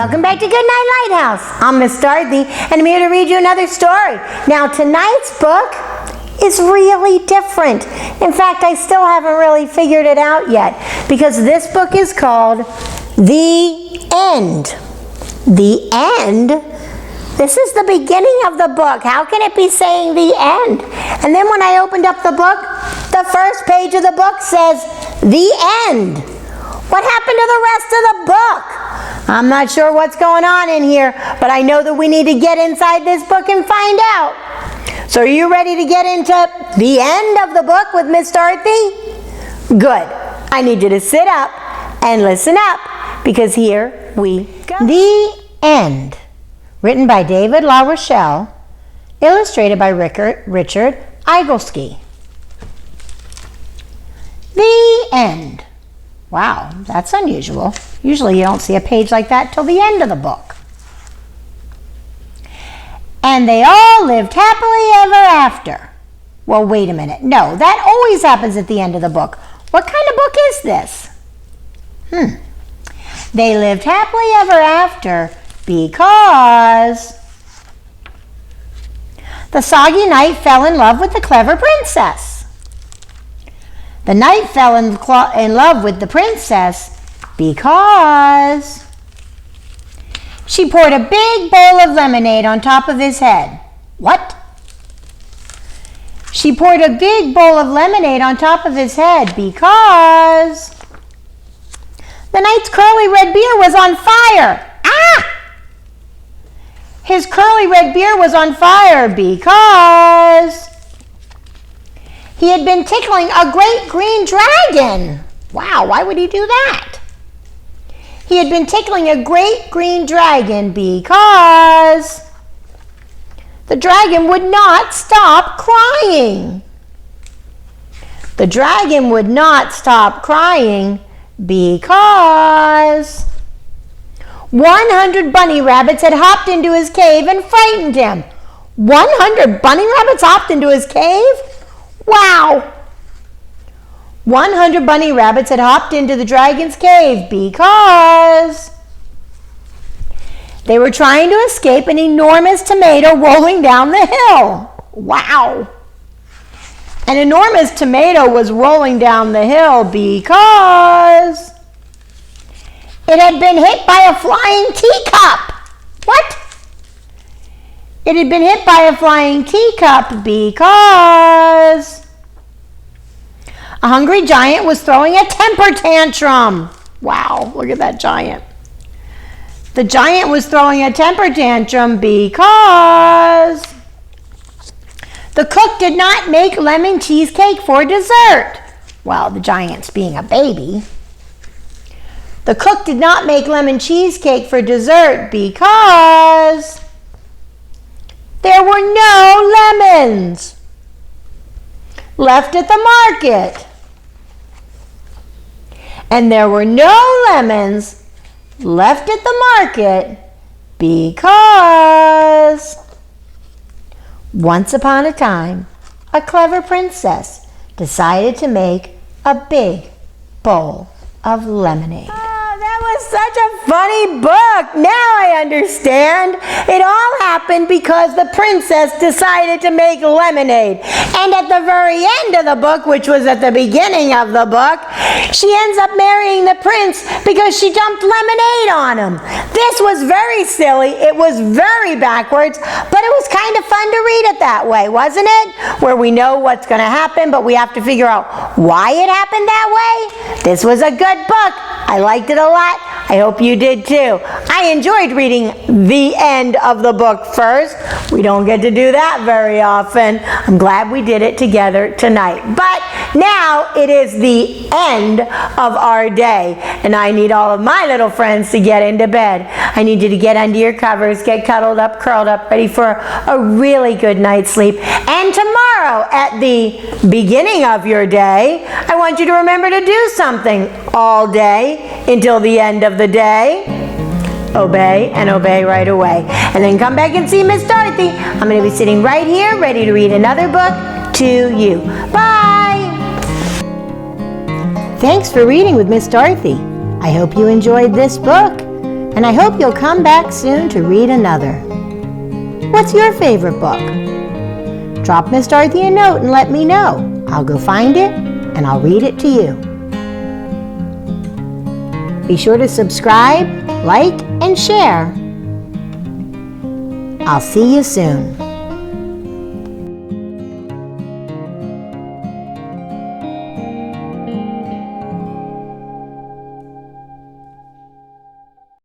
Welcome back to Goodnight Lighthouse. I'm Miss Dorothy, and I'm here to read you another story. Now, tonight's book is really different. In fact, I still haven't really figured it out yet, because this book is called The End. The End? This is the beginning of the book. How can it be saying the end? And then when I opened up the book, the first page of the book says the end. What happened to the rest of the book? I'm not sure what's going on in here, but I know that we need to get inside this book and find out. So are you ready to get into the end of the book with Miss Dorothy? Good. I need you to sit up and listen up, because here we go. The End. Written by David LaRochelle, illustrated by Richard Egielski. The End. Wow, that's unusual. Usually you don't see a page like that till the end of the book. And they all lived happily ever after. Well, wait a minute. No, that always happens at the end of the book. What kind of book is this? They lived happily ever after because the soggy knight fell in love with the clever princess. The knight fell in love with the princess because she poured a big bowl of lemonade on top of his head. What? She poured a big bowl of lemonade on top of his head because the knight's curly red beard was on fire. His curly red beard was on fire because he had been tickling a great green dragon. Wow, why would he do that? He had been tickling a great green dragon because the dragon would not stop crying. The dragon would not stop crying because 100 bunny rabbits had hopped into his cave and frightened him. 100 bunny rabbits hopped into his cave? Wow! 100 bunny rabbits had hopped into the dragon's cave because they were trying to escape an enormous tomato rolling down the hill. Wow! An enormous tomato was rolling down the hill because it had been hit by a flying teacup. What? It had been hit by a flying teacup because a hungry giant was throwing a temper tantrum. Wow, look at that giant. The giant was throwing a temper tantrum because the cook did not make lemon cheesecake for dessert. Well, the giant's being a baby. The cook did not make lemon cheesecake for dessert because there were no lemons left at the market. And there were no lemons left at the market because once upon a time, a clever princess decided to make a big bowl of lemonade. That was such a funny book. Now I understand. It all happened because the princess decided to make lemonade. And at the very end of the book, which was at the beginning of the book, she ends up marrying the prince because she dumped lemonade on him. This was very silly. It was very backwards, but it was kind of fun to read it that way, wasn't it? Where we know what's going to happen, but we have to figure out why it happened that way. This was a good book. I liked it a lot. I hope you did too. I enjoyed reading the end of the book first. We don't get to do that very often. I'm glad we did it together tonight. But now it is the end of our day, and I need all of my little friends to get into bed. I need you to get under your covers, get cuddled up, curled up, ready for a really good night's sleep. And tomorrow at the beginning of your day, I want you to remember to do something all day until the end of the day. Obey and obey right away. And then come back and see Miss Dorothy. I'm going to be sitting right here ready to read another book to you. Bye! Thanks for reading with Miss Dorothy. I hope you enjoyed this book. and I hope you'll come back soon to read another. What's your favorite book? Drop Miss Dorothy a note and let me know. I'll go find it and I'll read it to you. Be sure to subscribe, like, and share. I'll see you soon.